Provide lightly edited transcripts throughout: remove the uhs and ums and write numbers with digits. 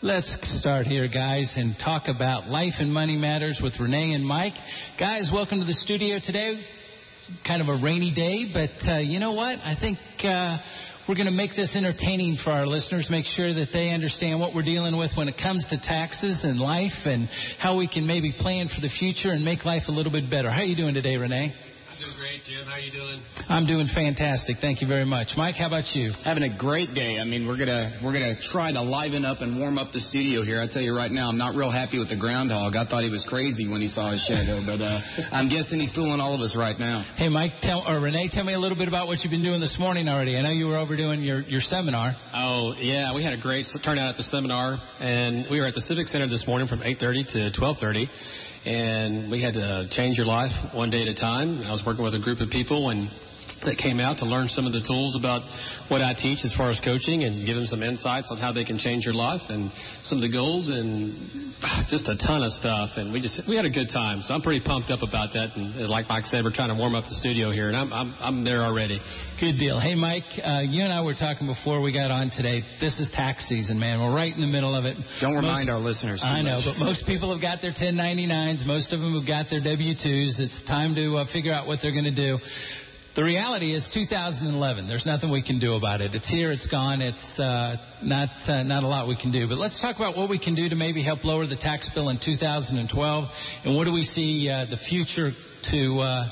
Let's start here, guys, and talk about Life and Money Matters with Renee and Mike. Guys, welcome to the studio today. Kind of a rainy day, but you know what? I think we're going to make this entertaining for our listeners, make sure that they understand what we're dealing with when it comes to taxes and life and how we can maybe plan for the future and make life a little bit better. How are you doing today, Renee? Doing great, Jim. How you doing? I'm doing fantastic. Thank you very much. Mike, how about you? Having a great day. I mean, we're gonna try to liven up and warm up the studio here. I tell you right now, I'm not real happy with the groundhog. I thought he was crazy when he saw his shadow, but I'm guessing he's fooling all of us right now. Hey, Mike, Renee, tell me a little bit about what you've been doing this morning already. I know you were over doing your seminar. Oh, yeah. We had a great turnout at the seminar, and we were at the Civic Center this morning from 8:30 to 12:30. And we had to change your life one day at a time. I was working with a group of people that came out to learn some of the tools about what I teach as far as coaching and give them some insights on how they can change your life and some of the goals and just a ton of stuff. And we had a good time. So I'm pretty pumped up about that. And like Mike said, we're trying to warm up the studio here, and I'm there already. Good deal. Hey, Mike, you and I were talking before we got on today. This is tax season, man. We're right in the middle of it. Don't remind our listeners. I know, but most people have got their 1099s. Most of them have got their W-2s. It's time to figure out what they're going to do. The reality is 2011. There's nothing we can do about it. It's here. It's gone. It's not a lot we can do. But let's talk about what we can do to maybe help lower the tax bill in 2012. And what do we see the future to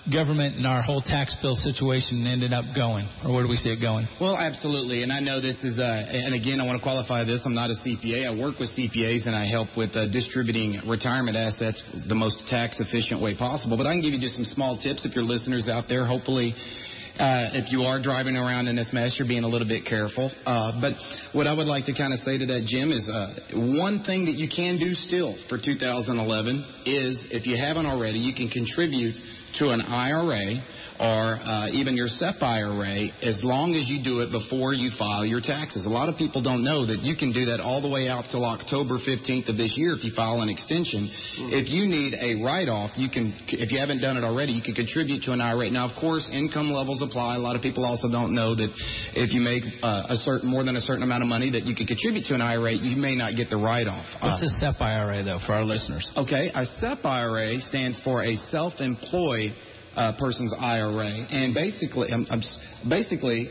government and our whole tax bill situation ended up going? Or where do we see it going? Well, absolutely. And I know this is, and again, I want to qualify this. I'm not a CPA. I work with CPAs, and I help with distributing retirement assets the most tax-efficient way possible. But I can give you just some small tips if your listeners out there. Hopefully, if you are driving around in this mess, you're being a little bit careful. But what I would like to kind of say to that, Jim, is one thing that you can do still for 2011 is, if you haven't already, you can contribute to an IRA or even your SEP IRA, as long as you do it before you file your taxes. A lot of people don't know that you can do that all the way out till October 15th of this year if you file an extension. If you need a write-off, you can, if you haven't done it already, you can contribute to an IRA. Now, of course, income levels apply. A lot of people also don't know that if you make more than a certain amount of money that you can contribute to an IRA, you may not get the write-off. What's a SEP IRA, though, for our listeners? Okay, a SEP IRA stands for a self-employed person's IRA, and basically,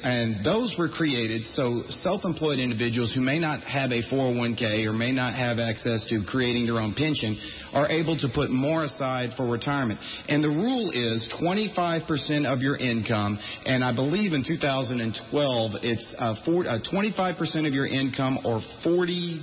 and those were created so self-employed individuals who may not have a 401k or may not have access to creating their own pension are able to put more aside for retirement. And the rule is 25% of your income, and I believe in 2012 it's 25% of your income or $5,000,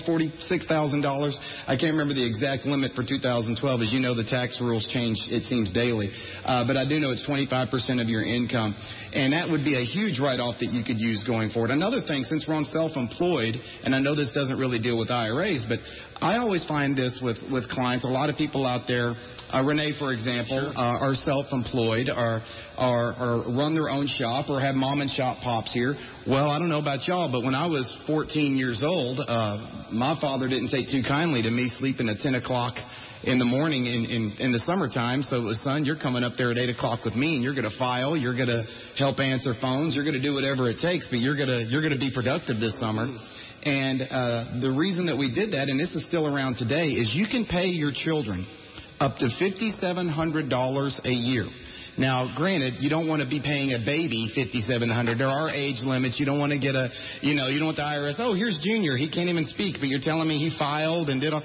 $46,000. I can't remember the exact limit for 2012. As you know, the tax rules change, it seems, daily. But I do know it's 25% of your income. And that would be a huge write-off that you could use going forward. Another thing, since we're on self-employed, and I know this doesn't really deal with IRAs, but I always find this with clients. A lot of people out there, Renee, for example, are self-employed or run their own shop or have mom and shop pops here. Well, I don't know about y'all, but when I was 14 years old, my father didn't take too kindly to me sleeping at 10 o'clock in the morning in the summertime. So it was, son, you're coming up there at 8 o'clock with me, and you're going to file, you're going to help answer phones, you're going to do whatever it takes, but you're going to be productive this summer. And the reason that we did that, and this is still around today, is you can pay your children up to $5,700 a year. Now, granted, you don't want to be paying a baby $5,700. There are age limits. You don't want to get you don't want the IRS, oh, here's Junior. He can't even speak, but you're telling me he filed and did all.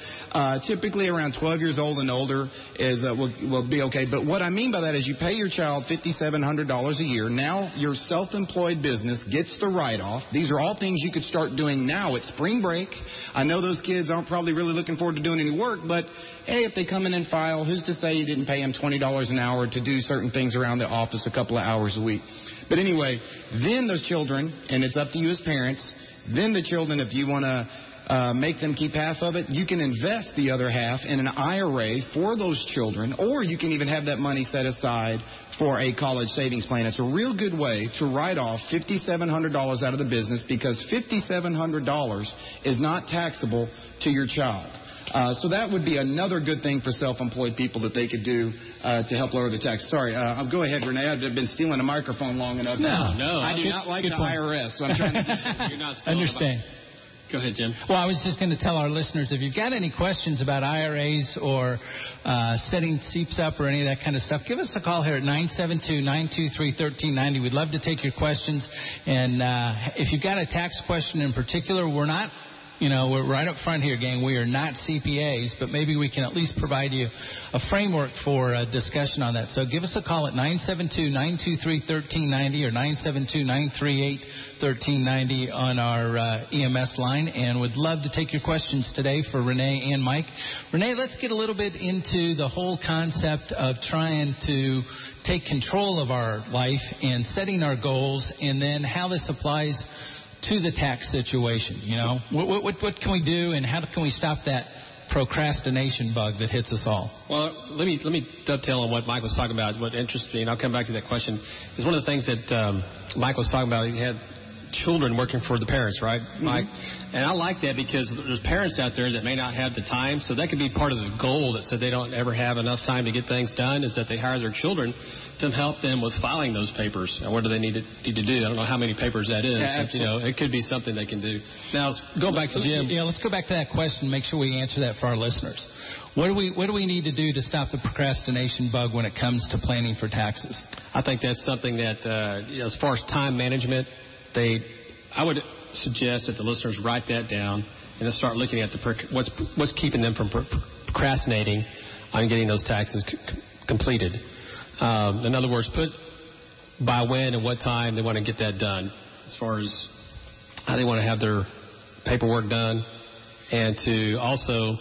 Typically around 12 years old and older will be okay. But what I mean by that is you pay your child $5,700 a year. Now your self-employed business gets the write-off. These are all things you could start doing now at spring break. I know those kids aren't probably really looking forward to doing any work, but hey, if they come in and file, who's to say you didn't pay them $20 an hour to do certain things around the office a couple of hours a week? But anyway, then those children, and it's up to you as parents, then the children, if you want to make them keep half of it, you can invest the other half in an IRA for those children, or you can even have that money set aside for a college savings plan. It's a real good way to write off $5,700 out of the business, because $5,700 is not taxable to your child. So that would be another good thing for self-employed people that they could do to help lower the tax. Sorry, I'll go ahead, Renee. I've been stealing a microphone long enough. No. I do not like the IRS, so I'm trying to... You're not stealing. Understand. Go ahead, Jim. Well, I was just going to tell our listeners, if you've got any questions about IRAs or setting SEEPs up or any of that kind of stuff, give us a call here at 972-923-1390. We'd love to take your questions. And if you've got a tax question in particular, we're right up front here, gang. We are not CPAs, but maybe we can at least provide you a framework for a discussion on that. So give us a call at 972-923-1390 or 972-938-1390 on our EMS line, and would love to take your questions today for Renee and Mike. Renee, let's get a little bit into the whole concept of trying to take control of our life and setting our goals, and then how this applies to the tax situation. What can we do, and how can we stop that procrastination bug that hits us all? Well, let me dovetail on what Mike was talking about. What interests me, and I'll come back to that question, is one of the things that Mike was talking about. He had children working for the parents, right, Mike? Mm-hmm. And I like that because there's parents out there that may not have the time, so that could be part of the goal that said they don't ever have enough time to get things done, is that they hire their children to help them with filing those papers. And what do they need to do? I don't know how many papers that is, but it could be something they can do. Now, go back to Jim. Yeah, let's go back to that question. Make sure we answer that for our listeners. What do we need to do to stop the procrastination bug when it comes to planning for taxes? I think that's something that, as far as time management, I would suggest that the listeners write that down and then start looking at what's keeping them from procrastinating on getting those taxes completed. In other words, put by when and what time they want to get that done, as far as how they want to have their paperwork done, and to also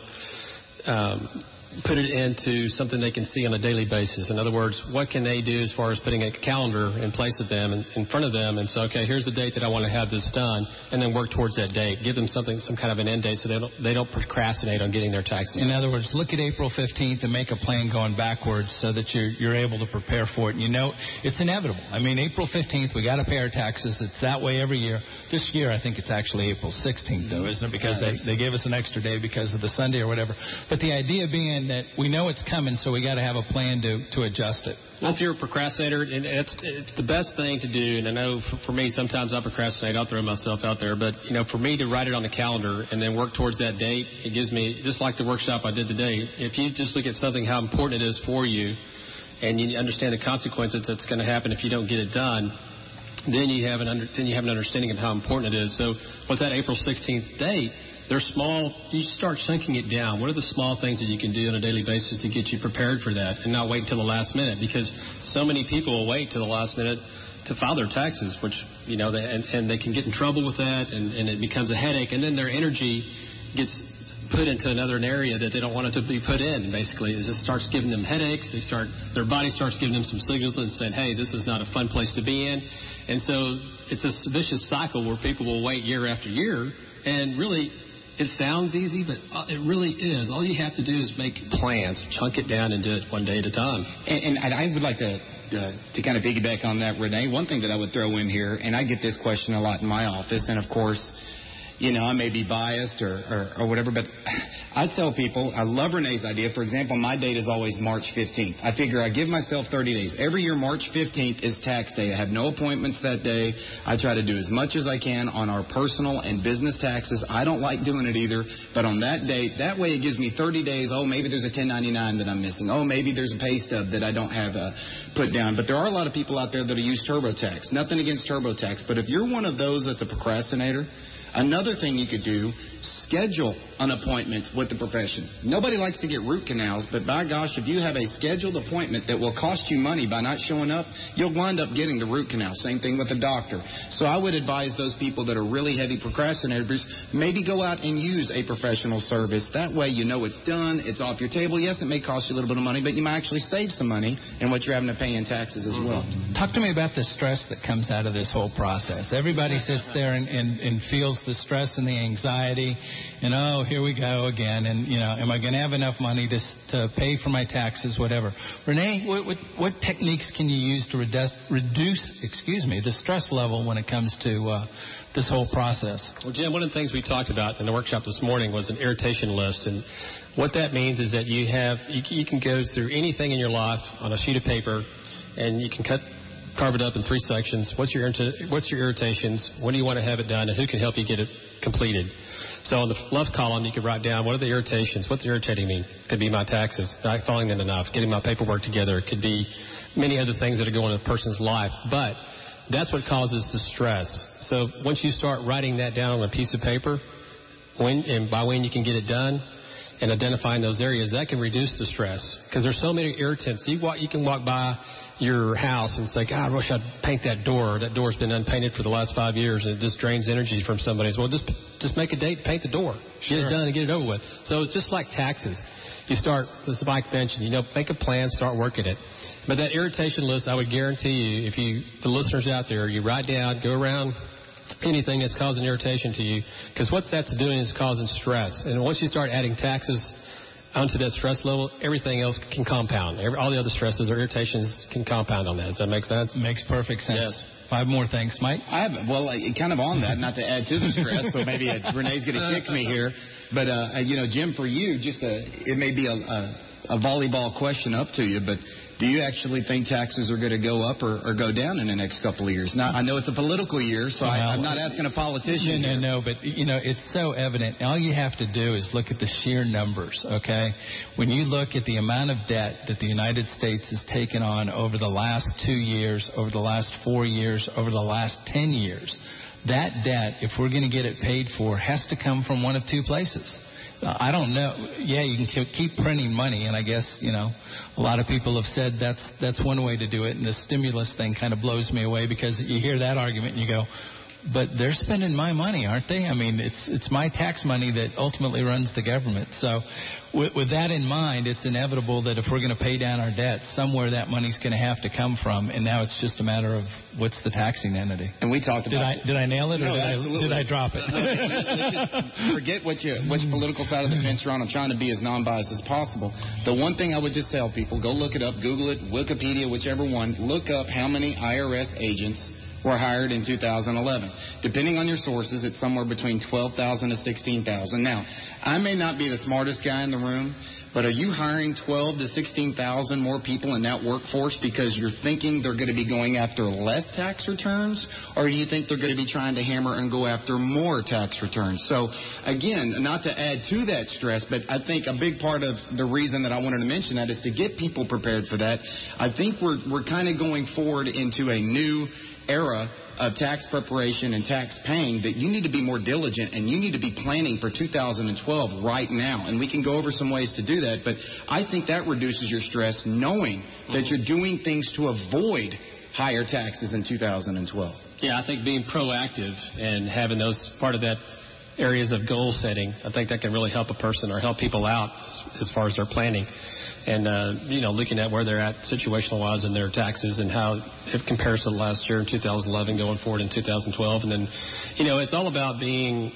put it into something they can see on a daily basis. In other words, what can they do as far as putting a calendar in place of them, in front of them, and say, okay, here's the date that I want to have this done, and then work towards that date. Give them some kind of an end date so they don't procrastinate on getting their taxes. In other words, look at April 15th and make a plan going backwards so that you're able to prepare for it. And it's inevitable. I mean, April 15th, we got to pay our taxes. It's that way every year. This year, I think it's actually April 16th, though, isn't it? Because they gave us an extra day because of the Sunday or whatever. But the idea being that we know it's coming, so we got to have a plan to adjust it. Well, if you're a procrastinator, and it's the best thing to do, and I know for me, sometimes I procrastinate. I'll throw myself out there. But, for me to write it on the calendar and then work towards that date, it gives me, just like the workshop I did today, if you just look at something, how important it is for you, and you understand the consequences that's going to happen if you don't get it done, then you have an understanding of how important it is. So with that April 16th date, they're small. You start chunking it down. What are the small things that you can do on a daily basis to get you prepared for that, and not wait until the last minute? Because so many people will wait till the last minute to file their taxes, which and they can get in trouble with that, and it becomes a headache, and then their energy gets put into another area that they don't want it to be put in. Basically, it just starts giving them headaches. Their body starts giving them some signals and saying, "Hey, this is not a fun place to be in." And so it's a vicious cycle where people will wait year after year, and really, it sounds easy, but it really is. All you have to do is make plans, chunk it down, and do it one day at a time. And I would like to kind of piggyback on that, Renee. One thing that I would throw in here, and I get this question a lot in my office, and of course, I may be biased or whatever, but I tell people, I love Renee's idea. For example, my date is always March 15th. I figure I give myself 30 days. Every year, March 15th is tax day. I have no appointments that day. I try to do as much as I can on our personal and business taxes. I don't like doing it either, but on that date, that way it gives me 30 days. Oh, maybe there's a 1099 that I'm missing. Oh, maybe there's a pay stub that I don't have put down. But there are a lot of people out there that use TurboTax. Nothing against TurboTax, but if you're one of those that's a procrastinator, another thing you could do, schedule an appointment with the profession. Nobody likes to get root canals, but by gosh, if you have a scheduled appointment that will cost you money by not showing up, you'll wind up getting the root canal. Same thing with a doctor. So I would advise those people that are really heavy procrastinators, maybe go out and use a professional service. That way you know it's done, it's off your table. Yes, it may cost you a little bit of money, but you might actually save some money in what you're having to pay in taxes as well. Talk to me about the stress that comes out of this whole process. Everybody sits there and feels the stress and the anxiety, and here we go again, and am I going to have enough money to pay for my taxes, whatever. Renee, what techniques can you use to reduce the stress level when it comes to this whole process? Well, Jim, one of the things we talked about in the workshop this morning was an irritation list, and what that means is that you can go through anything in your life on a sheet of paper, and you can carve it up in 3 sections. What's your irritations? When do you want to have it done? And who can help you get it completed? So on the left column, you could write down what are the irritations. What's irritating me? Could be my taxes, not filing them enough, getting my paperwork together. It could be many other things that are going on in a person's life. But that's what causes the stress. So once you start writing that down on a piece of paper, when you can get it done, and identifying those areas, that can reduce the stress. Because there's so many irritants. You can walk by your house and say, God, I wish I'd paint that door. That door's been unpainted for the last 5 years, and it just drains energy from somebody's. Well, just make a date, paint the door. Get it done and get it over with. So it's just like taxes. You start, as Mike mentioned, make a plan, start working it. But that irritation list, I would guarantee you, the listeners out there, you write down, go around anything that's causing irritation to you, because what that's doing is causing stress. And once you start adding taxes onto that stress level, everything else can compound. All the other stresses or irritations can compound on that. Does that make sense? Makes perfect sense. Yes. 5 more things, Mike. Kind of on that, not to add to the stress, so maybe Renee's going to kick me here. But, Jim, for you, it may be a volleyball question up to you, but do you actually think taxes are going to go up or go down in the next couple of years? Now, I know it's a political year, so I'm not asking a politician. No, but, it's so evident. All you have to do is look at the sheer numbers, okay? When you look at the amount of debt that the United States has taken on over the last 2 years, over the last 4 years, over the last 10 years, that debt, if we're going to get it paid for, has to come from one of two places. I don't know. Yeah, you can keep printing money, and I guess, a lot of people have said that's one way to do it, and the stimulus thing kind of blows me away, because you hear that argument and you go, but they're spending my money, aren't they? I mean, it's my tax money that ultimately runs the government. So with that in mind, it's inevitable that if we're going to pay down our debt, somewhere that money's going to have to come from, and now it's just a matter of what's the taxing entity. And we talked about Did I nail it, or did I drop it? Forget which political side of the fence you're on. I'm trying to be as non-biased as possible. The one thing I would just tell people, go look it up, Google it, Wikipedia, whichever one, look up how many IRS agents were hired in 2011. Depending on your sources, it's somewhere between 12,000 to 16,000. Now, I may not be the smartest guy in the room, but are you hiring 12 to 16,000 more people in that workforce because you're thinking they're going to be going after less tax returns, or do you think they're going to be trying to hammer and go after more tax returns? So, again, not to add to that stress, but I think a big part of the reason that I wanted to mention that is to get people prepared for that. I think we're kind of going forward into a new era of tax preparation and tax paying, that you need to be more diligent and you need to be planning for 2012 right now. And we can go over some ways to do that, but I think that reduces your stress knowing that you're doing things to avoid higher taxes in 2012. Yeah, I think being proactive and having those part of that areas of goal setting, I think that can really help a person or help people out as far as their planning. And, looking at where they're at situational-wise in their taxes and how it compares to last year in 2011 going forward in 2012. And then, it's all about being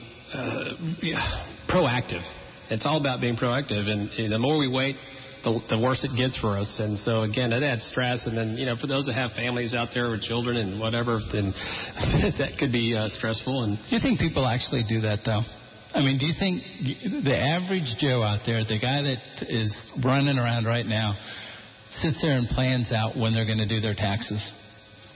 proactive. It's all about being proactive. And the more we wait, the worse it gets for us. And so, again, that adds stress. And then, for those that have families out there with children and whatever, then that could be stressful. And do you think people actually do that, though? I mean, do you think the average Joe out there, the guy that is running around right now, sits there and plans out when they're going to do their taxes?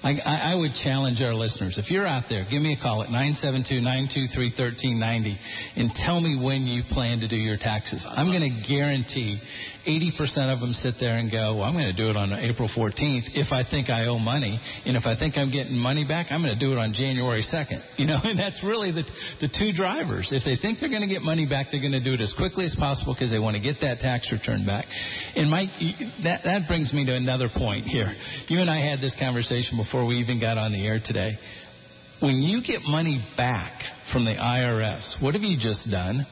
I would challenge our listeners. If you're out there, give me a call at 972-923-1390 and tell me when you plan to do your taxes. I'm going to guarantee 80% of them sit there and go, well, I'm going to do it on April 14th if I think I owe money. And if I think I'm getting money back, I'm going to do it on January 2nd. And that's really the two drivers. If they think they're going to get money back, they're going to do it as quickly as possible because they want to get that tax return back. And Mike, that brings me to another point here. You and I had this conversation before we even got on the air today. When you get money back from the IRS, what have you just done?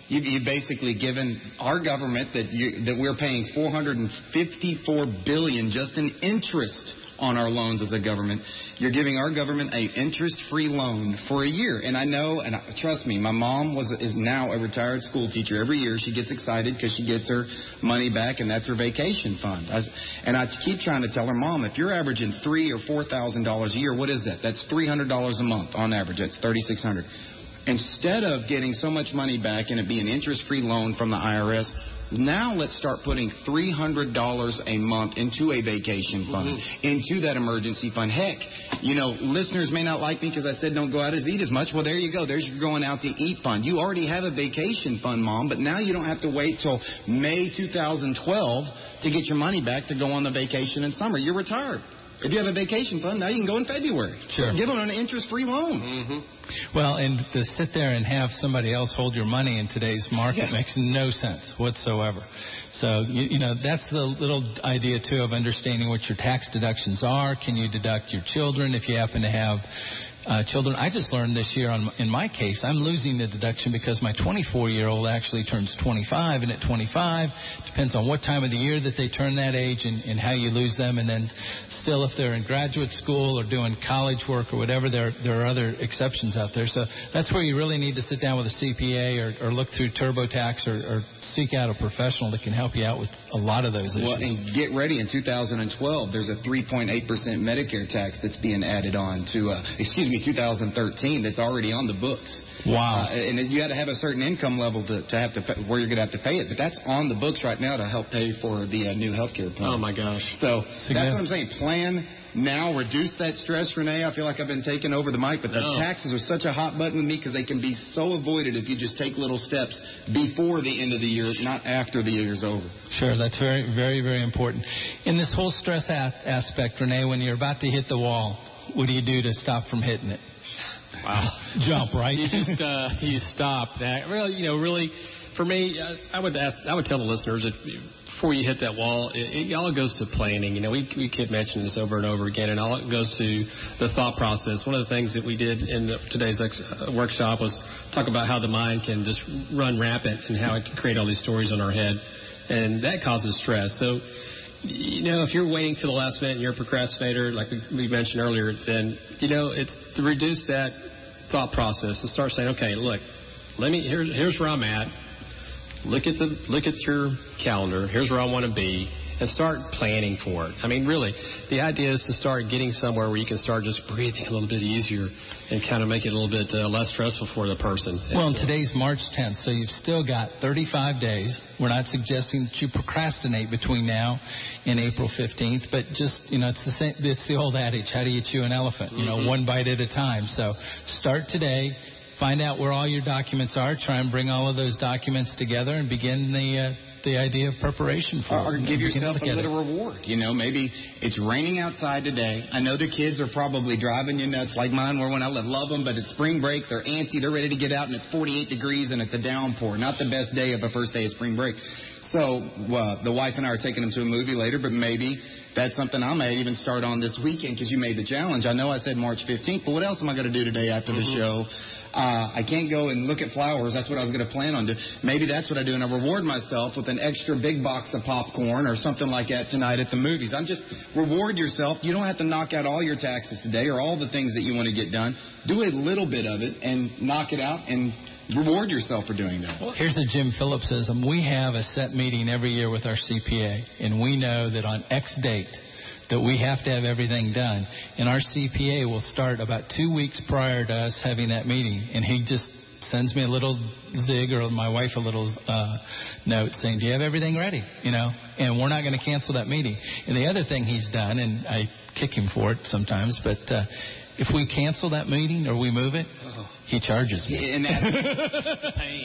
You've basically given our government that we're paying $454 billion just in interest on our loans as a government. You're giving our government an interest-free loan for a year. And I know, and trust me, my mom is now a retired school teacher. Every year she gets excited because she gets her money back, and that's her vacation fund. And I keep trying to tell her, Mom, if you're averaging $3,000 or $4,000 a year, what is that? That's $300 a month on average. That's $3,600. Instead of getting so much money back and it being an interest-free loan from the IRS, now let's start putting $300 a month into a vacation fund, into that emergency fund. Heck, you know, listeners may not like me because I said don't go out to eat as much. Well, there you go. There's your going out to eat fund. You already have a vacation fund, Mom, but now you don't have to wait till May 2012 to get your money back to go on the vacation in summer. You're retired. If you have a vacation fund, now you can go in February. Sure. Give them an interest-free loan. Well, and to sit there and have somebody else hold your money in today's market makes no sense whatsoever. So, you know, that's the little idea, too, of understanding what your tax deductions are. Can you deduct your children if you happen to have children? I just learned this year in my case, I'm losing the deduction because my 24-year-old actually turns 25, and at 25, depends on what time of the year that they turn that age and how you lose them. And then still, if they're in graduate school or doing college work or whatever, there are other exceptions out there. So that's where you really need to sit down with a CPA or look through TurboTax or seek out a professional that can help you out with a lot of those issues. Well, and get ready. In 2012, there's a 3.8% Medicare tax that's being added on to, 2013, that's already on the books. Wow. And you got to have a certain income level to have to pay, where you're going to have to pay it. But that's on the books right now to help pay for the new health care plan. Oh, my gosh. So that's what I'm saying. Plan now, reduce that stress, Renee. I feel like I've been taking over the mic, but the taxes are such a hot button with me because they can be so avoided if you just take little steps before the end of the year, not after the year's over. Sure, that's very, very, very important. In this whole stress aspect, Renee, when you're about to hit the wall, what do you do to stop from hitting it? Wow. Jump, right? You just you stop that. Really, for me, I would tell the listeners that before you hit that wall, it all goes to planning. You know, we keep mentioning this over and over again, and all it goes to the thought process. One of the things that we did in today's workshop was talk about how the mind can just run rampant and how it can create all these stories in our head, and that causes stress. So, you know, if you're waiting to the last minute and you're a procrastinator, like we mentioned earlier, then, you know, it's to reduce that thought process and start saying, okay, look, here's where I'm at. Look at your calendar. Here's where I want to be, and start planning for it. I mean, really, the idea is to start getting somewhere where you can start just breathing a little bit easier and kind of make it a little bit less stressful for the person. Well, and today's March 10th, so you've still got 35 days. We're not suggesting that you procrastinate between now and April 15th, but just, you know, it's the same. It's the old adage, how do you chew an elephant? You know, one bite at a time. So start today. Find out where all your documents are. Try and bring all of those documents together and begin the idea of preparation for or it. give yourself a little reward. You know, maybe it's raining outside today. I know the kids are probably driving you nuts like mine were when I love them, but it's spring break. They're antsy. They're ready to get out, and it's 48 degrees, and it's a downpour. Not the best day of the first day of spring break. So the wife and I are taking them to a movie later, but maybe that's something I might even start on this weekend because you made the challenge. I know I said March 15th, but what else am I going to do today after the show? I can't go and look at flowers. That's what I was going to plan on doing. Maybe that's what I do, and I reward myself with an extra big box of popcorn or something like that tonight at the movies. I'm just reward yourself. You don't have to knock out all your taxes today or all the things that you want to get done. Do a little bit of it and knock it out and reward yourself for doing that. Well, here's a Jim Phillipsism. We have a set meeting every year with our CPA, and we know that on X date that we have to have everything done. And our CPA will start about 2 weeks prior to us having that meeting, and he just sends me a little zig or my wife a little note saying, do you have everything ready? You know, and we're not going to cancel that meeting. And the other thing he's done, and I kick him for it sometimes, but if we cancel that meeting or we move it, he charges me. And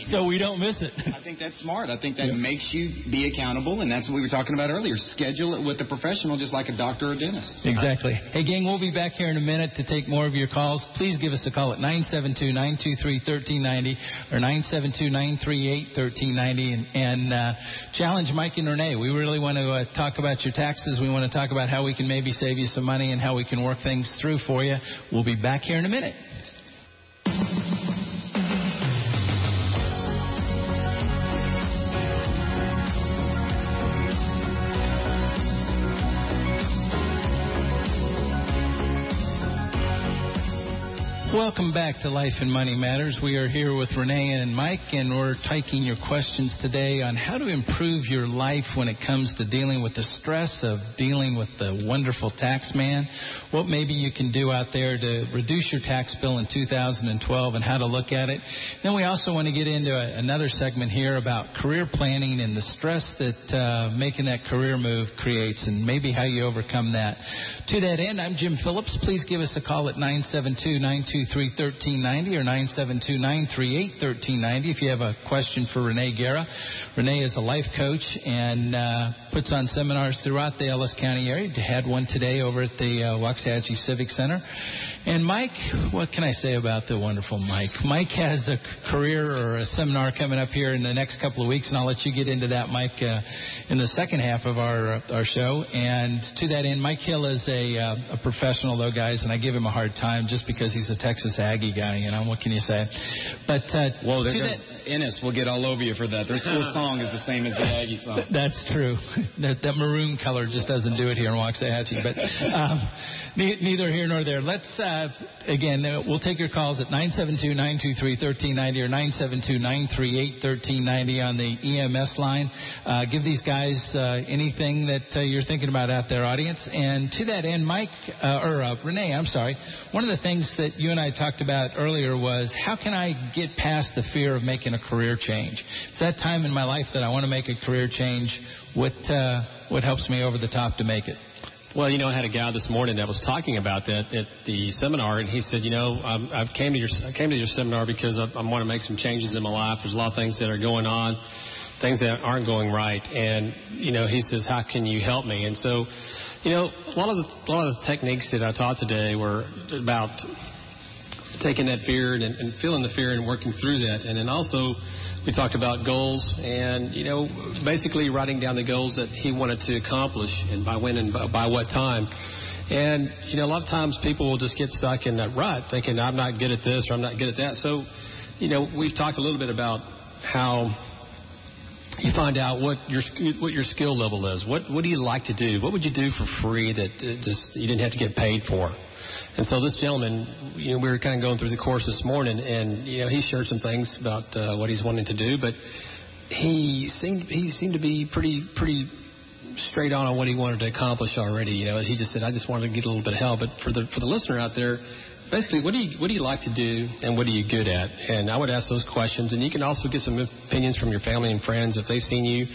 so we don't miss it. I think that's smart. I think that makes you be accountable, and that's what we were talking about earlier. Schedule it with a professional just like a doctor or dentist. Exactly. Hey, gang, we'll be back here in a minute to take more of your calls. Please give us a call at 972-923-1390 or 972-938-1390 and challenge Mike and Renee. We really want to talk about your taxes. We want to talk about how we can maybe save you some money and how we can work things through for you. We'll be back here in a minute. Welcome back to Life and Money Matters. We are here with Renee and Mike, and we're taking your questions today on how to improve your life when it comes to dealing with the stress of dealing with the wonderful tax man, what maybe you can do out there to reduce your tax bill in 2012 and how to look at it. Then we also want to get into another segment here about career planning and the stress that making that career move creates and maybe how you overcome that. To that end, I'm Jim Phillips. Please give us a call at 972-923-1390 or 972-938-1390 if you have a question for Renee Guerra. Renee is a life coach and puts on seminars throughout the Ellis County area. You had one today over at the Waxahachie Civic Center. And Mike, what can I say about the wonderful Mike? Mike has a career or a seminar coming up here in the next couple of weeks, and I'll let you get into that, Mike, in the second half of our show. And to that end, Mike Hill is a professional, though, guys, and I give him a hard time just because he's a Texas Aggie guy, you know, what can you say? But well, Ennis will get all over you for that. Their school song is the same as the Aggie song. That's true. That maroon color just doesn't do it here in Waxahachie. But neither here nor there. Let's, again, we'll take your calls at 972-923-1390 or 972-938-1390 on the EMS line. Give these guys anything that you're thinking about out there, audience. And to that end, Mike, Renee, I'm sorry, one of the things that you and I talked about earlier was how can I get past the fear of making a career change? It's that time in my life that I want to make a career change. What helps me over the top to make it? Well, you know, I had a guy this morning that was talking about that at the seminar, and he said, you know, I came to your seminar because I want to make some changes in my life. There's a lot of things that are going on, things that aren't going right, and you know, he says, how can you help me? And so, you know, a lot of the techniques that I taught today were about taking that fear and feeling the fear and working through that, and then also we talked about goals and, you know, basically writing down the goals that he wanted to accomplish and by when and by what time. And, you know, a lot of times people will just get stuck in that rut thinking I'm not good at this or I'm not good at that. So, you know, we've talked a little bit about how you find out what your skill level is. What do you like to do? What would you do for free that just you didn't have to get paid for? And so this gentleman, you know, we were kind of going through the course this morning, and you know, he shared some things about what he's wanting to do, but he seemed to be pretty straight on what he wanted to accomplish already. You know, he just said, I just wanted to get a little bit of help. But for the listener out there, basically, what do you like to do, and what are you good at? And I would ask those questions, and you can also get some opinions from your family and friends if they've seen you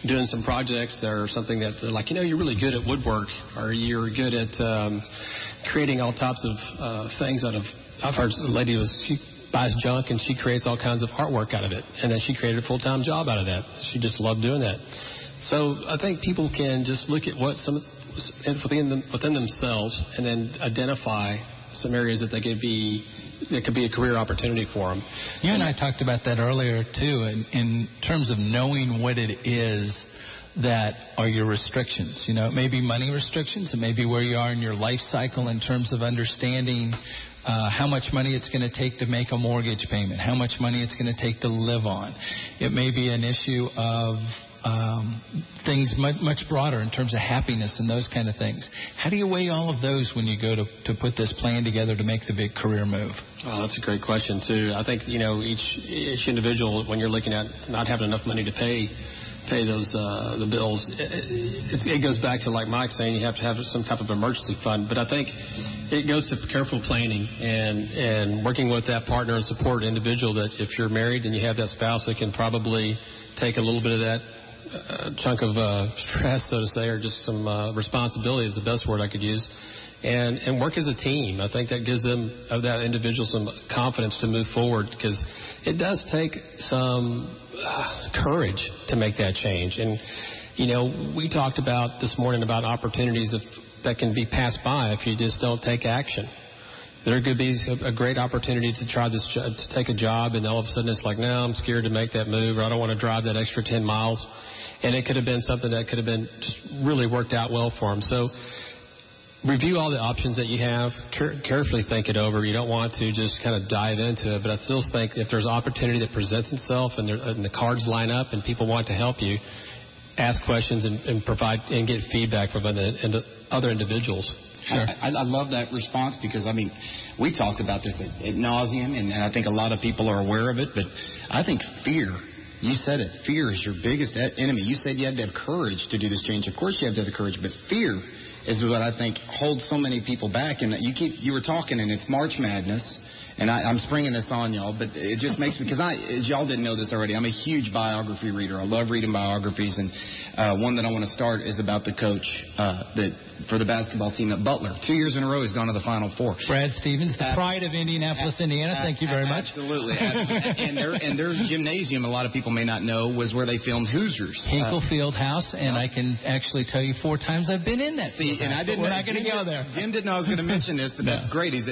doing some projects or something that they're like, you know, you're really good at woodwork, or you're good at creating all types of things out of. I've heard a lady she buys junk and she creates all kinds of artwork out of it, and then she created a full-time job out of that. She just loved doing that. So I think people can just look at what within themselves, and then identify some areas that could be a career opportunity for them. You and I talked about that earlier too, in terms of knowing what it is that are your restrictions. You know, it may be money restrictions, it may be where you are in your life cycle in terms of understanding how much money it's going to take to make a mortgage payment, how much money it's going to take to live on. It may be an issue of things much broader in terms of happiness and those kind of things. How do you weigh all of those when you go to put this plan together to make the big career move? Oh, that's a great question too. I think, you know, each individual, when you're looking at not having enough money to pay those the bills, it goes back to, like Mike saying, you have to have some type of emergency fund. But I think it goes to careful planning and working with that partner and support individual that if you're married and you have that spouse that can probably take a little bit of that chunk of stress, so to say, or just some responsibility is the best word I could use, and work as a team. I think that gives that individual some confidence to move forward, because it does take some courage to make that change. And, you know, we talked about this morning about opportunities that can be passed by if you just don't take action. There could be a great opportunity to try to take a job, and all of a sudden it's like, no, I'm scared to make that move, or I don't want to drive that extra 10 miles. And it could have been something that could have been just really worked out well for them. So review all the options that you have. Carefully think it over. You don't want to just kind of dive into it. But I still think if there's opportunity that presents itself and the cards line up and people want to help you, ask questions and provide and get feedback from other individuals. Sure. I love that response because, I mean, we talked about this ad nauseum, and I think a lot of people are aware of it, but I think fear, you said it, fear is your biggest enemy. You said you had to have courage to do this change. Of course you have to have the courage, but fear is what I think holds so many people back. And you were talking, and it's March Madness. And I'm springing this on y'all, but it just makes me, because y'all didn't know this already, I'm a huge biography reader. I love reading biographies, and one that I want to start is about the coach for the basketball team at Butler. 2 years in a row, he's gone to the Final Four. Brad Stevens, the pride of Indianapolis, Indiana. Thank you very much. Absolutely. And their gymnasium, a lot of people may not know, was where they filmed Hoosiers. Hinkle Fieldhouse, and I can actually tell you 4 times I've been in that. See, and I didn't. We're not going to go there. Jim didn't know I was going to mention this, but that's great. He's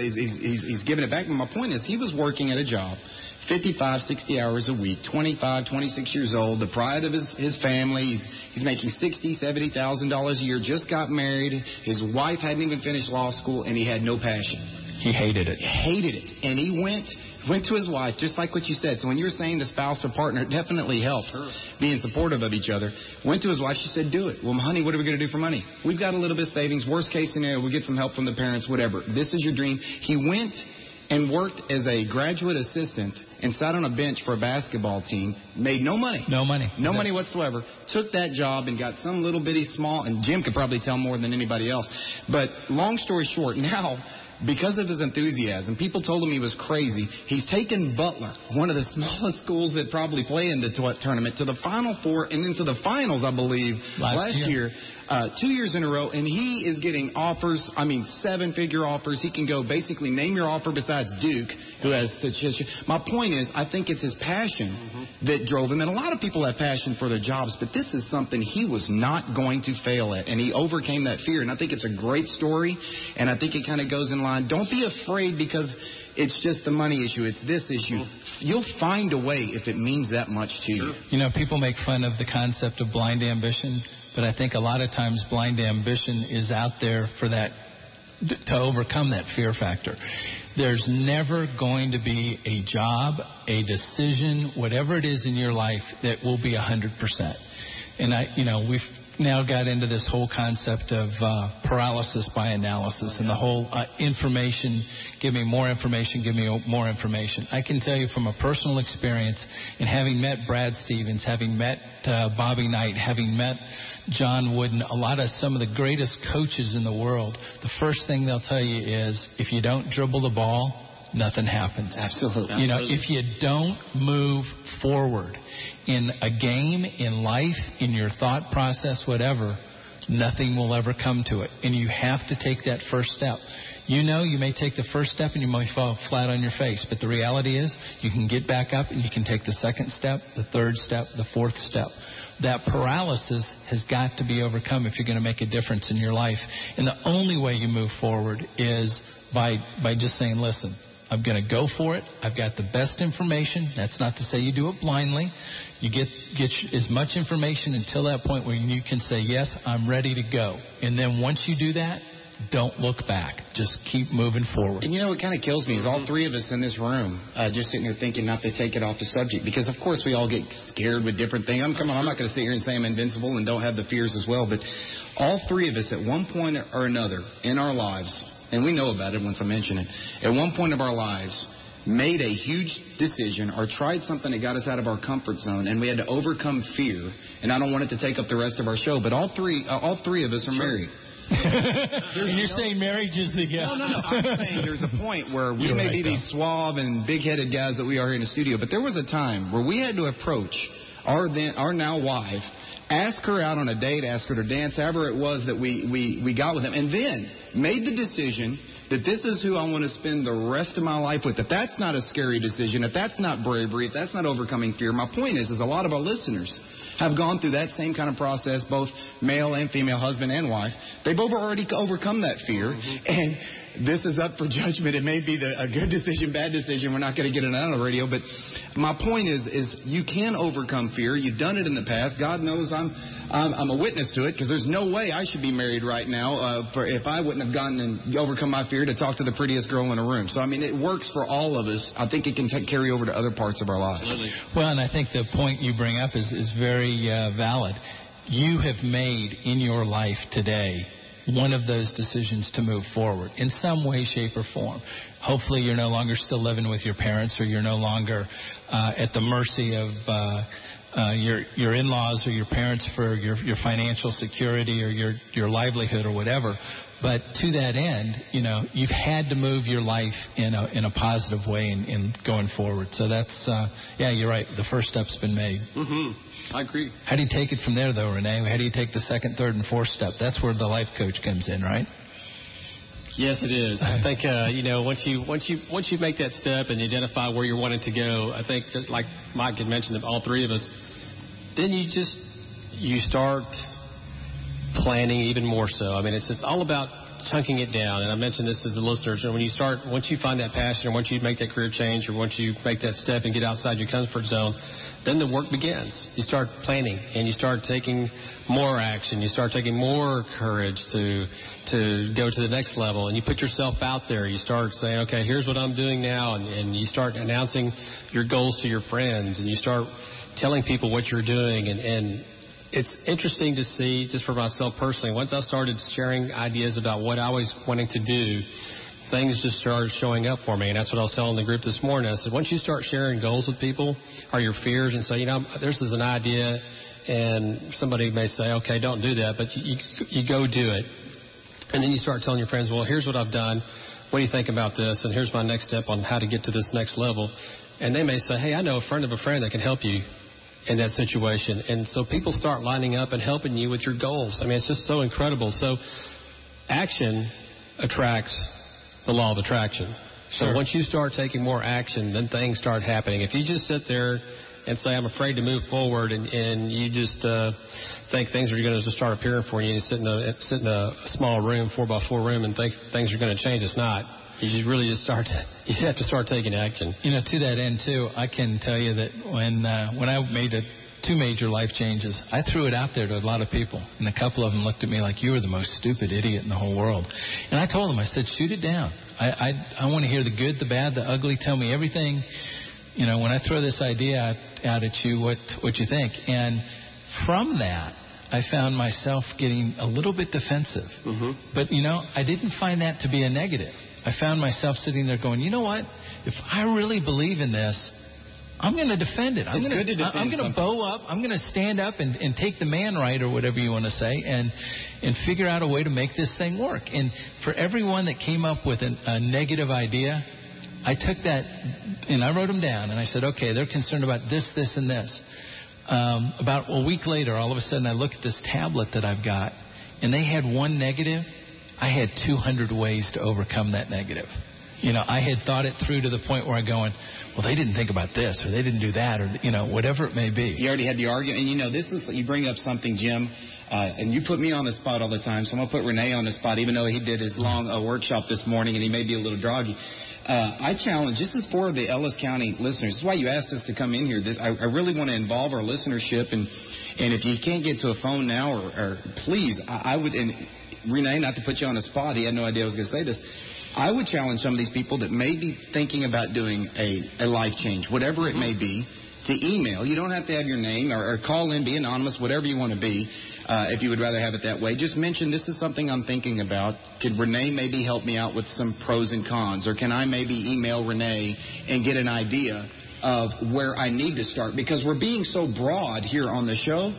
giving it back. But my point is, he was working at a job 55, 60 hours a week, 25, 26 years old, the pride of his family. He's making $60,000, $70,000 a year, just got married. His wife hadn't even finished law school, and he had no passion. He hated it. He hated it. And he went to his wife, just like what you said. So when you're saying the spouse or partner, it definitely helps being supportive of each other. Went to his wife. She said, do it. Well, honey, what are we going to do for money? We've got a little bit of savings. Worst case scenario, we'll get some help from the parents, whatever. This is your dream. He went and worked as a graduate assistant and sat on a bench for a basketball team, made no money. No money. No money whatsoever. Took that job and got some little bitty small, and Jim could probably tell more than anybody else. But long story short, now, because of his enthusiasm, people told him he was crazy. He's taken Butler, one of the smallest schools that probably play in the tournament, to the Final Four and into the finals, I believe, last year. 2 years in a row, and he is getting offers, 7-figure offers. He can go basically name your offer besides Duke, who has such a... My point is, I think it's his passion that drove him, and a lot of people have passion for their jobs, but this is something he was not going to fail at, and he overcame that fear, and I think it's a great story, and I think it kind of goes in line. Don't be afraid because it's just the money issue. It's this issue. You'll find a way if it means that much to you. You know, people make fun of the concept of blind ambition, but I think a lot of times blind ambition is out there for that, to overcome that fear factor. There's never going to be a job, a decision, whatever it is in your life that will be 100%. And we've now got into this whole concept of paralysis by analysis and the whole information, give me more information, give me more information. I can tell you from a personal experience, and having met Brad Stevens, having met Bobby Knight, having met John Wooden, some of the greatest coaches in the world, the first thing they'll tell you is, if you don't dribble the ball, nothing happens. Absolutely. If you don't move forward in a game, in life, in your thought process, whatever, nothing will ever come to it. And you have to take that first step. You may take the first step and you might fall flat on your face, but the reality is you can get back up and you can take the second step, the third step, the fourth step. That paralysis has got to be overcome if you're going to make a difference in your life. And the only way you move forward is by just saying, listen, I'm going to go for it. I've got the best information. That's not to say you do it blindly. You get as much information until that point where you can say, yes, I'm ready to go. And then once you do that, don't look back. Just keep moving forward. And what kind of kills me is all three of us in this room just sitting there thinking not to take it off the subject, because of course we all get scared with different things. I'm not going to sit here and say I'm invincible and don't have the fears as well, but all three of us at one point or another in our lives, and we know about it once I mention it, at one point of our lives made a huge decision or tried something that got us out of our comfort zone, and we had to overcome fear. And I don't want it to take up the rest of our show, but all three of us are married. You're saying marriage is the... No. I'm saying there's a point where we may be these suave and big-headed guys that we are here in the studio, but there was a time where we had to approach our now wife, ask her out on a date, ask her to dance, however it was that we got with him, and then made the decision that this is who I want to spend the rest of my life with. If that's not a scary decision, if that's not bravery, if that's not overcoming fear, my point is a lot of our listeners have gone through that same kind of process, both male and female, husband and wife. They've already overcome that fear, and this is up for judgment. It may be a good decision, bad decision. We're not going to get it out on the radio, but my point is you can overcome fear. You've done it in the past. God knows I'm a witness to it, because there's no way I should be married right now if I wouldn't have gotten and overcome my fear to talk to the prettiest girl in a room. So, it works for all of us. I think it can carry over to other parts of our lives. Absolutely. Well, and I think the point you bring up is very valid. You have made in your life today one of those decisions to move forward in some way, shape, or form. Hopefully you're no longer still living with your parents, or you're no longer at the mercy of your in-laws or your parents for your financial security or your livelihood or whatever. But to that end, you've had to move your life in a positive way in going forward. So that's, you're right. The first step's been made. Mm-hmm. I agree. How do you take it from there, though, Renee? How do you take the second, third, and fourth step? That's where the life coach comes in, right? Yes, it is. I think once you make that step and you identify where you're wanting to go, I think just like Mike had mentioned, all three of us, then you start planning even more so. I mean, it's just all about chunking it down. And I mentioned this to the listeners. And once you find that passion, or once you make that career change, or once you make that step and get outside your comfort zone, then the work begins. You start planning, and you start taking more action. You start taking more courage to go to the next level, and you put yourself out there. You start saying, okay, here's what I'm doing now, and you start announcing your goals to your friends, and you start telling people what you're doing, and it's interesting to see, just for myself personally, once I started sharing ideas about what I was wanting to do, things just started showing up for me. And that's what I was telling the group this morning. I said, once you start sharing goals with people or your fears and say, this is an idea, and somebody may say, okay, don't do that, but you go do it. And then you start telling your friends, well, here's what I've done. What do you think about this? And here's my next step on how to get to this next level. And they may say, hey, I know a friend of a friend that can help you in that situation. And so people start lining up and helping you with your goals. I mean, it's just so incredible. So action attracts the law of attraction. So once you start taking more action, then things start happening. If you just sit there and say, I'm afraid to move forward, and you just think things are going to just start appearing for you, and you sit in a small room, 4x4 room, and think things are going to change, it's not. You really just you have to start taking action. To that end, too, I can tell you that when I made two major life changes, I threw it out there to a lot of people, and a couple of them looked at me like, you were the most stupid idiot in the whole world. And I told them, I said, shoot it down. I want to hear the good, the bad, the ugly. Tell me everything. When I throw this idea out at you, what you think. And from that, I found myself getting a little bit defensive. Mm-hmm. But, I didn't find that to be a negative. I found myself sitting there going, you know what? If I really believe in this, I'm going to defend it. I'm going to bow up. I'm going to stand up and take the man right, or whatever you want to say, and figure out a way to make this thing work. And for everyone that came up with a negative idea, I took that and I wrote them down, and I said, okay, they're concerned about this, this, and this. About a week later, all of a sudden, I look at this tablet that I've got, and they had one negative. I had 200 ways to overcome that negative. I had thought it through to the point where I'm going, well, they didn't think about this, or they didn't do that, or, whatever it may be. You already had the argument. And, you bring up something, Jim, and you put me on the spot all the time, so I'm going to put Renee on the spot, even though he did his long workshop this morning and he may be a little groggy. I challenge, this is for the Ellis County listeners. This is why you asked us to come in here. I really want to involve our listenership, and if you can't get to a phone now, or please, I would, and Renee, not to put you on the spot, he had no idea I was going to say this, I would challenge some of these people that may be thinking about doing a life change, whatever it may be, to email. You don't have to have your name, or call in, be anonymous, whatever you want to be, if you would rather have it that way. Just mention, this is something I'm thinking about. Could Renee maybe help me out with some pros and cons? Or can I maybe email Renee and get an idea of where I need to start? Because we're being so broad here on the show,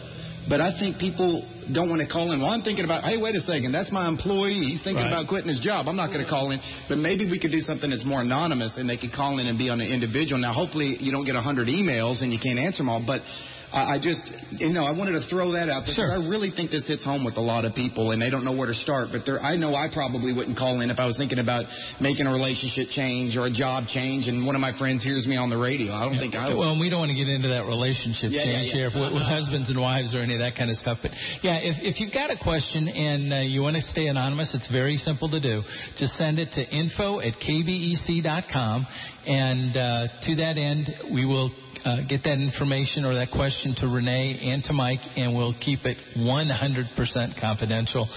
but I think people don't want to call in. Well, I'm thinking about, hey, wait a second, that's my employee. He's thinking about quitting his job. I'm not going to call in. But maybe we could do something that's more anonymous, and they could call in and be on an individual. Now, hopefully you don't get 100 emails and you can't answer them all, but I just, I wanted to throw that out there. Sure. Because I really think this hits home with a lot of people, and they don't know where to start. But I know I probably wouldn't call in if I was thinking about making a relationship change or a job change, and one of my friends hears me on the radio. I don't think I would. Well, we don't want to get into that relationship change here with husbands and wives or any of that kind of stuff. But, if you've got a question and you want to stay anonymous, it's very simple to do. Just send it to info@kbec.com, and to that end, we will get that information or that question question to Renee and to Mike, and we'll keep it 100% confidential.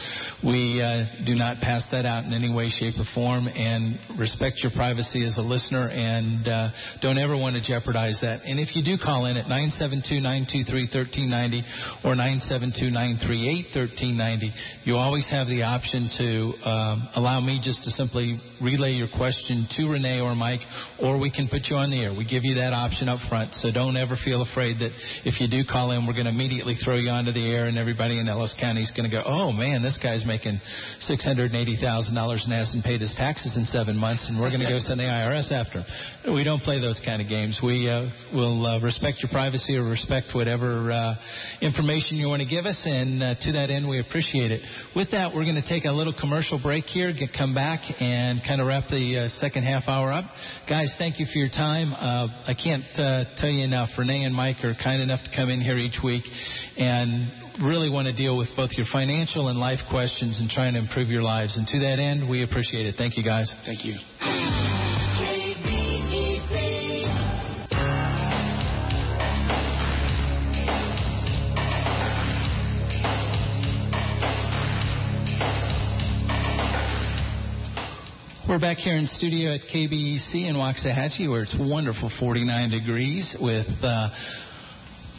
We do not pass that out in any way, shape, or form, and respect your privacy as a listener, and don't ever want to jeopardize that. And if you do call in at 972-923-1390 or 972-938-1390, you always have the option to allow me just to simply relay your question to Renee or Mike, or we can put you on the air. We give you that option up front, so don't ever feel afraid that if you do call in, we're going to immediately throw you onto the air and everybody in Ellis County is going to go, oh, man, this guy's making $680,000 and hasn't paid his taxes in 7 months, and we're going to go send the IRS after him. We don't play those kind of games. We will respect your privacy or respect whatever information you want to give us, and to that end, we appreciate it. With that, we're going to take a little commercial break here, come back, and kind of wrap the second half hour up. Guys, thank you for your time. I can't tell you enough. Renee and Mike are kind enough to come in here each week and really want to deal with both your financial and life questions and trying to improve your lives. And to that end, we appreciate it. Thank you, guys. Thank you. We're back here in studio at KBEC in Waxahachie, where it's wonderful 49 degrees with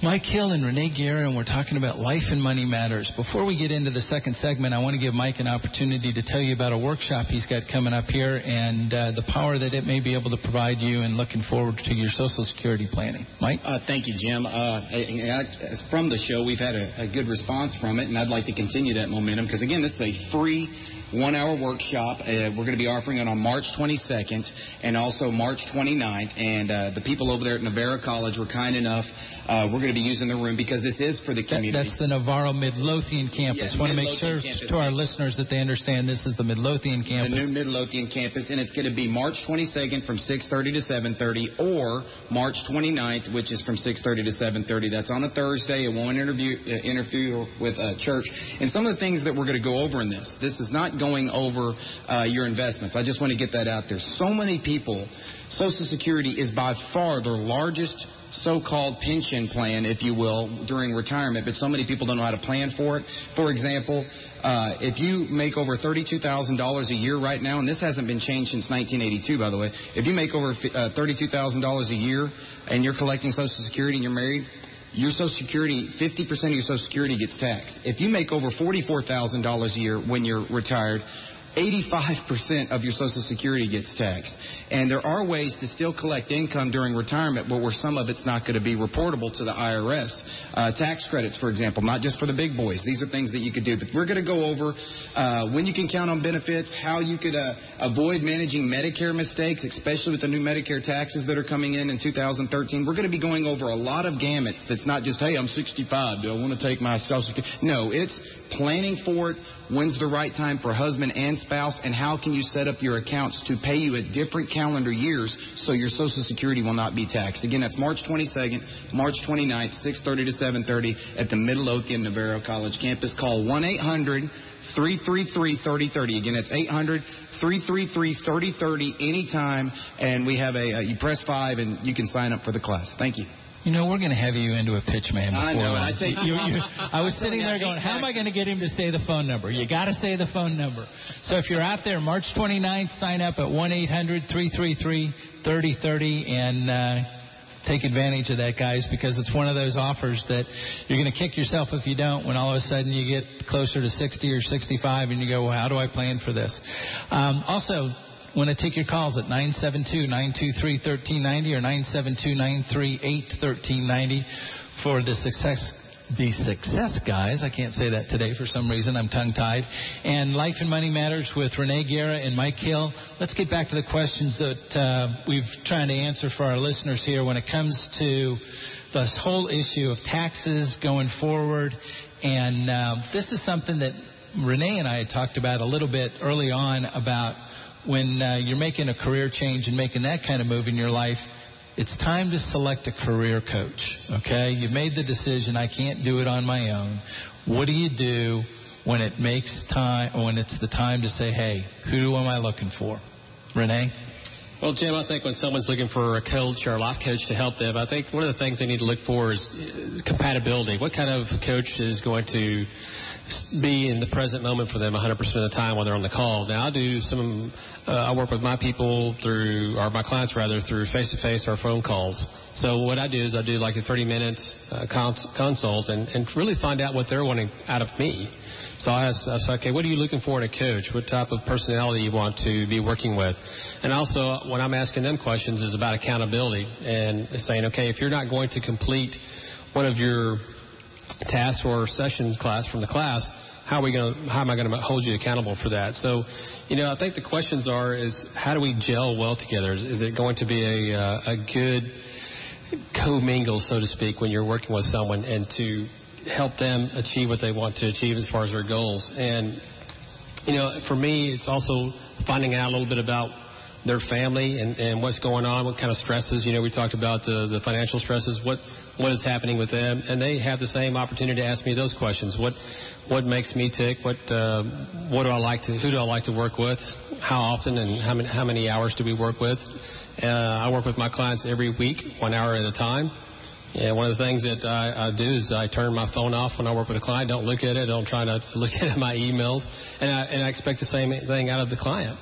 Mike Hill and Renee Guerra, and we're talking about life and money matters. Before we get into the second segment, I want to give Mike an opportunity to tell you about a workshop he's got coming up here and the power that it may be able to provide you, and looking forward to your Social Security planning. Mike? Thank you, Jim. From the show, we've had a good response from it, and I'd like to continue that momentum because, again, this is a free 1-hour workshop. We're going to be offering it on March 22nd and also March 29th. And the people over there at Navarro College were kind enough. We're going to be using the room because this is for the community. That's the Navarro Midlothian campus. Yes, want to make sure to our listeners that they understand this is the Midlothian campus. The new Midlothian campus, and it's going to be March 22nd from 6:30 to 7:30, or March 29th, which is from 6:30 to 7:30. That's on a Thursday. It won't interfere with church. And some of the things that we're going to go over in this is not going over your investments. I just want to get that out there. So many people, Social Security is by far their largest so-called pension plan, if you will, during retirement, but so many people don't know how to plan for it. For example, if you make over $32,000 a year right now, and this hasn't been changed since 1982, by the way, if you make over $32,000 a year and you're collecting Social Security and you're married, your Social Security, 50% of your Social Security gets taxed. If you make over $44,000 a year when you're retired, 85% of your Social Security gets taxed. And there are ways to still collect income during retirement, but where some of it's not going to be reportable to the IRS. Tax credits, for example, not just for the big boys. These are things that you could do. But we're going to go over when you can count on benefits, how you could avoid managing Medicare mistakes, especially with the new Medicare taxes that are coming in 2013. We're going to be going over a lot of gamuts that's not just, hey, I'm 65. Do I want to take my Social Security? No, it's planning for it. When's the right time for husband and spouse, and how can you set up your accounts to pay you at different calendar years so your Social Security will not be taxed. Again, that's March 22nd, March 29th, 6:30 to 7:30 at the Midlothian Navarro College campus. Call 1-800-333-3030. Again, it's 800-333-3030 anytime, and we have you press 5 and you can sign up for the class. Thank you. You know, we're going to have you into a pitch man before I know. I was sitting there going, how am I going to get him to say the phone number? You got to say the phone number. So if you're out there, March 29th, sign up at 1-800-333-3030 and take advantage of that, guys, because it's one of those offers that you're going to kick yourself if you don't when all of a sudden you get closer to 60 or 65 and you go, well, how do I plan for this? Also, want to take your calls at 972-923-1390 or 972-938-1390 for the success guys. I can't say that today for some reason. I'm tongue-tied. And Life and Money Matters with Renee Guerra and Mike Hill. Let's get back to the questions that we've trying to answer for our listeners here when it comes to this whole issue of taxes going forward. And this is something that Renee and I had talked about a little bit early on about when you're making a career change and making that kind of move in your life. It's time to select a career coach, okay? You've made the decision, I can't do it on my own. What do you do when it makes time, when it's the time to say, hey, who am I looking for? Renee? Well, Jim, I think when someone's looking for a coach or a life coach to help them, I think one of the things they need to look for is compatibility. What kind of coach is going to be in the present moment for them 100% of the time when they're on the call? Now, I work with my people or my clients rather, through face-to-face or phone calls. So what I do is I do like a 30-minute consult and really find out what they're wanting out of me. So I say, okay, what are you looking for in a coach? What type of personality you want to be working with? And also, when I'm asking them questions, is about accountability and saying, okay, if you're not going to complete one of your tasks or session class from the class, how am I going to hold you accountable for that? So, I think the questions is how do we gel well together? Is it going to be a good co-mingle, so to speak, when you're working with someone and to help them achieve what they want to achieve as far as their goals? And, for me, it's also finding out a little bit about their family and what's going on, what kind of stresses. We talked about the financial stresses, what is happening with them, and they have the same opportunity to ask me those questions. What makes me tick? Who do I like to work with? How often and how many hours do we work with? I work with my clients every week, 1 hour at a time. And one of the things that I do is I turn my phone off when I work with a client. Don't look at it. Don't try not to look at my emails. And I expect the same thing out of the client.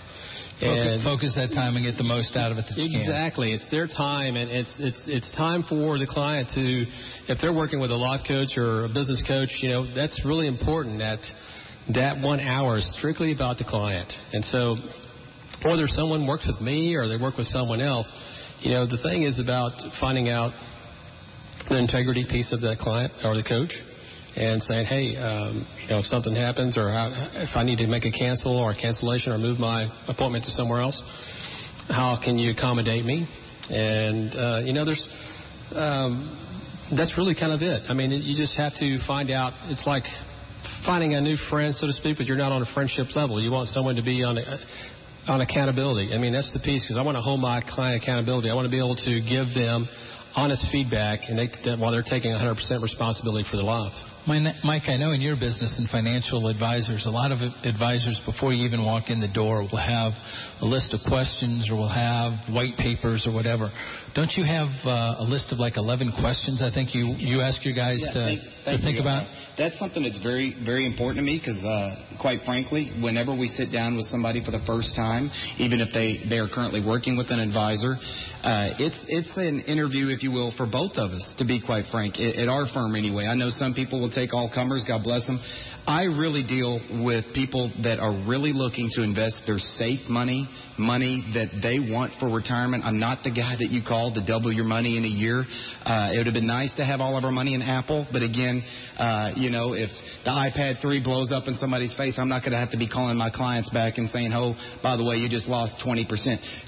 Focus that time and get the most out of it that you can. Exactly. It's their time, and it's time for the client to, if they're working with a life coach or a business coach, that's really important that 1 hour is strictly about the client. And so whether someone works with me or they work with someone else, the thing is about finding out the integrity piece of that client or the coach and saying, hey, if something happens or if I need to make a cancel or a cancellation or move my appointment to somewhere else, how can you accommodate me? And, that's really kind of it. I mean, you just have to find out. It's like finding a new friend, so to speak, but you're not on a friendship level. You want someone to be on accountability. I mean, that's the piece, because I want to hold my client accountability. I want to be able to give them honest feedback and while they're taking 100% responsibility for their life. Mike, I know in your business and financial advisors, a lot of advisors, before you even walk in the door, will have a list of questions or will have white papers or whatever. Don't you have a list of like 11 questions I think you ask your guys to think about? That's something that's very, very important to me because, quite frankly, whenever we sit down with somebody for the first time, even if they are currently working with an advisor, it's an interview, if you will, for both of us, to be quite frank, at our firm anyway. I know some people will take all comers, God bless them. I really deal with people that are really looking to invest their safe money that they want for retirement. I'm not the guy that you called to double your money in a year. It would have been nice to have all of our money in Apple, but again, if the iPad 3 blows up in somebody's face, I'm not going to have to be calling my clients back and saying, oh, by the way, you just lost 20%.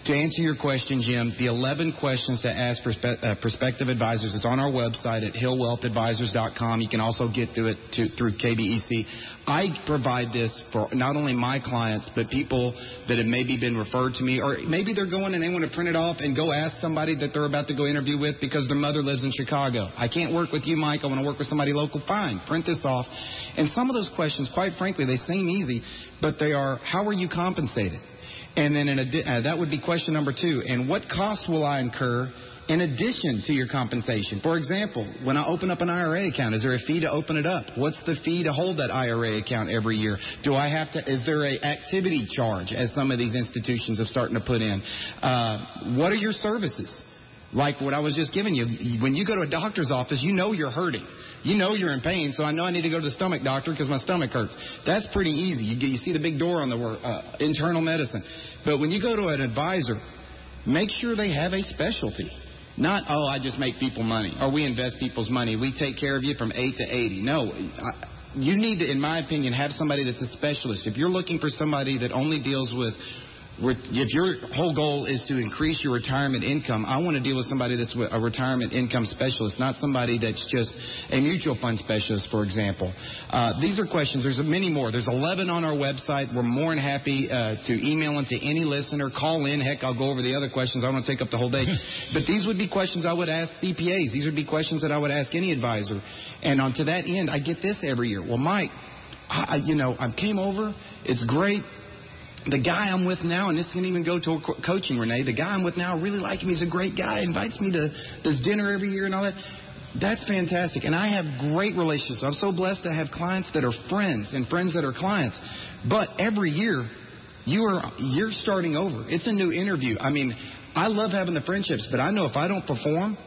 To answer your question, Jim, the 11 questions to ask prospective advisors, it's on our website at hillwealthadvisors.com. You can also get through it through KBEC. I provide this for not only my clients, but people that have maybe been referred to me, or maybe they're going and they want to print it off and go ask somebody that they're about to go interview with because their mother lives in Chicago. I can't work with you, Mike. I want to work with somebody local. Fine, print this off. And some of those questions, quite frankly, they seem easy, but they are, how are you compensated? And then that would be question number 2. And what cost will I incur in addition to your compensation? For example, when I open up an IRA account, is there a fee to open it up? What's the fee to hold that IRA account every year? Is there an activity charge, as some of these institutions are starting to put in? What are your services? Like what I was just giving you. When you go to a doctor's office, you know you're hurting. You know you're in pain, so I know I need to go to the stomach doctor because my stomach hurts. That's pretty easy. You see the big door on the internal medicine. But when you go to an advisor, make sure they have a specialty. Not, oh, I just make people money, or we invest people's money. We take care of you from 8 to 80. No, you need to, in my opinion, have somebody that's a specialist. If you're looking for somebody that only deals with, if your whole goal is to increase your retirement income, I want to deal with somebody that's a retirement income specialist, not somebody that's just a mutual fund specialist, for example. These are questions. There's many more. There's 11 on our website. We're more than happy to email them to any listener. Call in. Heck, I'll go over the other questions. I don't want to take up the whole day. But these would be questions I would ask CPAs. These would be questions that I would ask any advisor. And to that end, I get this every year. Well, Mike, I came over. It's great. the guy I'm with now, and this can even go to coaching, Renee, the guy I'm with now, I really like him. He's a great guy, invites me to this dinner every year and all that. That's fantastic. And I have great relationships. I'm so blessed to have clients that are friends and friends that are clients. But every year, you're starting over. It's a new interview. I mean, I love having the friendships, but I know if I don't perform,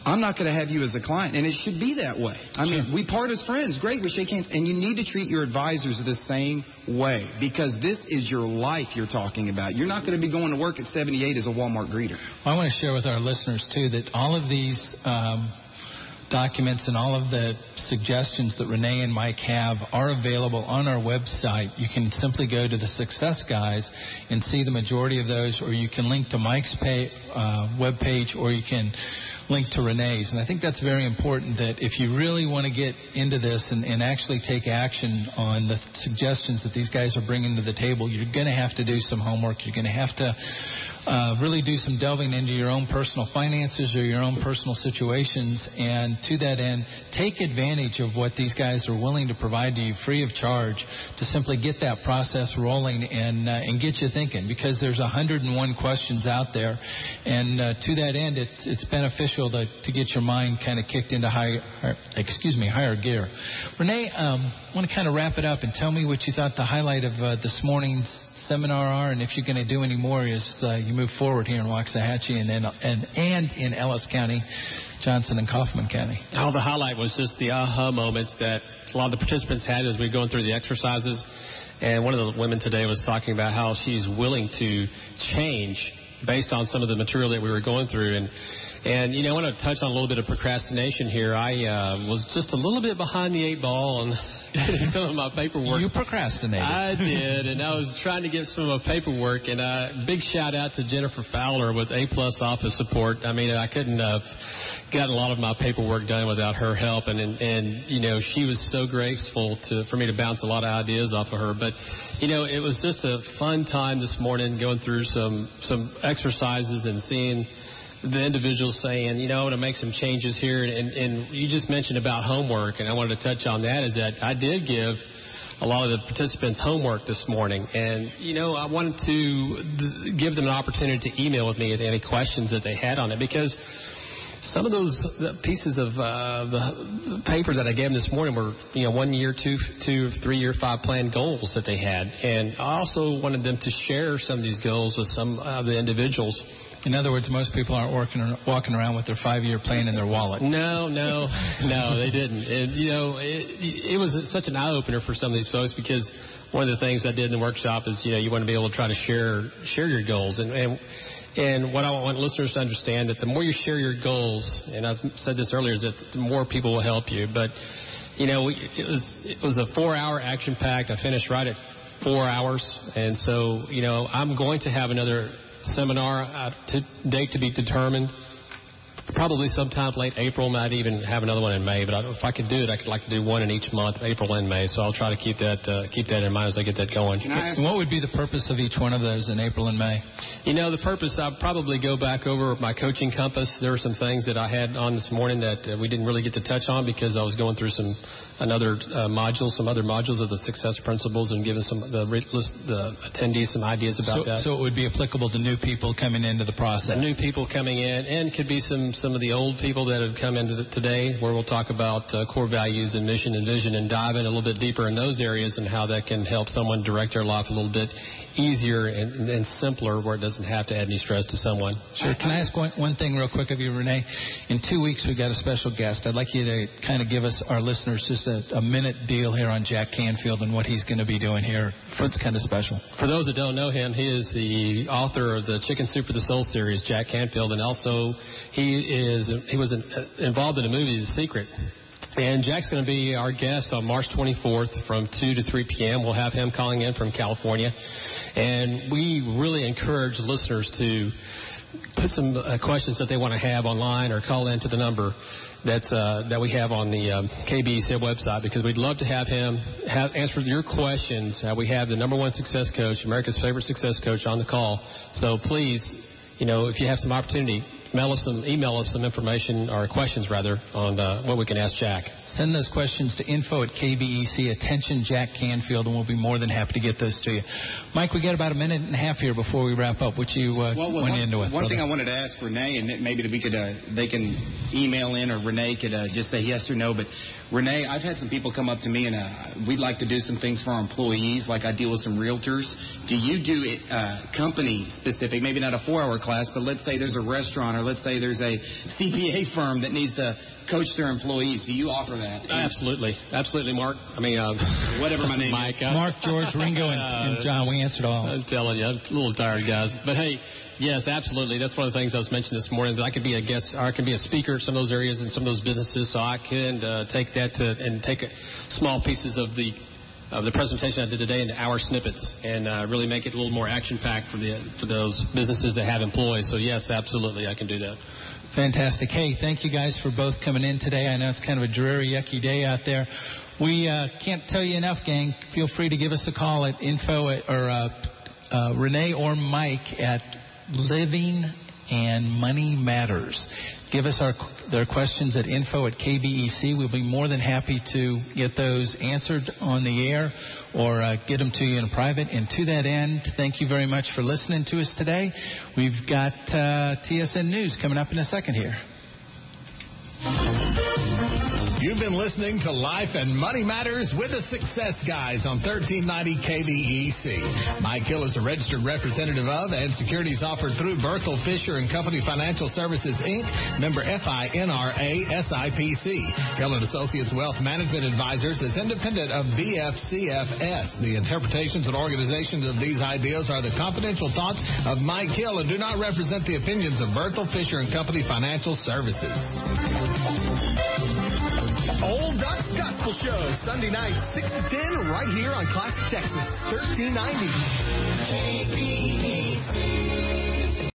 I'm not going to have you as a client, and it should be that way. I mean, we part as friends. Great, we shake hands, and you need to treat your advisors the same way because this is your life you're talking about. You're not going to be going to work at 78 as a Walmart greeter. Well, I want to share with our listeners, too, that all of these documents and all of the suggestions that Renee and Mike have are available on our website. You can simply go to the Success Guys and see the majority of those, or you can link to Mike's webpage, or you can link to Renee's. And I think that's very important, that if you really want to get into this and actually take action on the suggestions that these guys are bringing to the table, you're going to have to do some homework. You're going to have to really do some delving into your own personal finances or your own personal situations. And to that end, take advantage of what these guys are willing to provide to you free of charge to simply get that process rolling and get you thinking, because there's 101 questions out there. And to that end, it's beneficial to get your mind kind of kicked into higher gear. Renee, I want to kind of wrap it up and tell me what you thought the highlight of this morning's seminar are, and if you're going to do any more as you move forward here in Waxahachie and in Ellis County, Johnson and Kaufman County. Oh, the highlight was just the aha moments that a lot of the participants had as we were going through the exercises. And one of the women today was talking about how she's willing to change based on some of the material that we were going through. And you know, I want to touch on a little bit of procrastination here. I was just a little bit behind the 8 ball on some of my paperwork. You procrastinated. I did, and I was trying to get some of my paperwork. And big shout out to Jennifer Fowler with A+ Office Support. I mean, I couldn't have gotten a lot of my paperwork done without her help. And you know, she was so graceful for me to bounce a lot of ideas off of her. But you know, it was just a fun time this morning going through some exercises and seeing the individuals saying, you know, I want to make some changes here. And you just mentioned about homework, and I wanted to touch on that, is that I did give a lot of the participants homework this morning. And, you know, I wanted to give them an opportunity to email with me any questions that they had on it, because some of those pieces of the paper that I gave them this morning were, you know, 1 year, 2, 3 year, 5 plan goals that they had. And I also wanted them to share some of these goals with some of the individuals. In other words, most people aren't walking around with their 5-year plan in their wallet. No, they didn't. And, you know, it was such an eye-opener for some of these folks, because one of the things I did in the workshop is, you know, you want to be able to try to share your goals. And what I want listeners to understand, that the more you share your goals, and I've said this earlier, is that the more people will help you. But, you know, it was a 4-hour action packed. I finished right at 4 hours. And so, you know, I'm going to have another seminar date to be determined. Probably sometime late April. Might even have another one in May. But if I could do it, I could like to do one in each month, April and May. So I'll try to keep that in mind as I get that going. What would be the purpose of each one of those in April and May? You know, the purpose, I'll probably go back over my coaching compass. There were some things that I had on this morning that we didn't really get to touch on, because I was going through some other modules of the success principles, and giving the attendees some ideas about that. So it would be applicable to new people coming into the process. New people coming in, and could be some of the old people that have come into today, where we'll talk about core values and mission and vision, and dive in a little bit deeper in those areas and how that can help someone direct their life a little bit easier and simpler, where it doesn't have to add any stress to someone. Sure. Can I ask one thing real quick of you, Renee? In 2 weeks, we've got a special guest. I'd like you to kind of give us, our listeners, just a minute deal here on Jack Canfield and what he's going to be doing here. What's kind of special? For those that don't know him, he is the author of the Chicken Soup for the Soul series, Jack Canfield, and also he was involved in the movie The Secret. And Jack's going to be our guest on March 24th from 2 to 3 p.m. We'll have him calling in from California. And we really encourage listeners to put some questions that they want to have online, or call into the number that we have on the KBEC website, because we'd love to have him answer your questions. We have the #1 success coach, America's favorite success coach, on the call. So please, you know, if you have some opportunity, email us some information, or questions rather, on what we can ask Jack. Send those questions to info@KBEC. Attention, Jack Canfield, and we'll be more than happy to get those to you. Mike, we got about a minute and a half here before we wrap up. What you went into it? One thing I wanted to ask Renee, and maybe that we could, they can email in, or Renee could just say yes or no. But Renee, I've had some people come up to me, and we'd like to do some things for our employees, like I deal with some realtors. Do you do it company specific, maybe not a 4-hour class, but let's say there's a restaurant, or let's say there's a CPA firm that needs to coach their employees. Do you offer that? Absolutely, Mark. I mean, whatever my name Mike, is. Mark, George, Ringo, and John. We answered all. I'm telling you, I'm a little tired, guys. But hey, yes, absolutely. That's one of the things I was mentioning this morning. That I could be a guest, or I can be a speaker in some of those areas and some of those businesses. So I can take that and take small pieces of the presentation I did today into hour snippets, and really make it a little more action-packed for those businesses that have employees. So yes, absolutely, I can do that. Fantastic. Hey, thank you guys for both coming in today. I know it's kind of a dreary, yucky day out there. We can't tell you enough, gang. Feel free to give us a call at Renee or Mike at Living and Money Matters. Give us their questions at info@KBEC. We'll be more than happy to get those answered on the air, or get them to you in private. And to that end, thank you very much for listening to us today. We've got TSN News coming up in a second here. You've been listening to Life and Money Matters with the Success Guys on 1390 KBEC. Mike Hill is a registered representative of and securities offered through Berthel Fisher & Company Financial Services, Inc., member FINRA SIPC. Hill & Associates Wealth Management Advisors is independent of BFCFS. The interpretations and organizations of these ideas are the confidential thoughts of Mike Hill and do not represent the opinions of Berthel Fisher & Company Financial Services. Old Doc's Gospel Show, Sunday night, 6 to 10, right here on Classic Texas, 1390.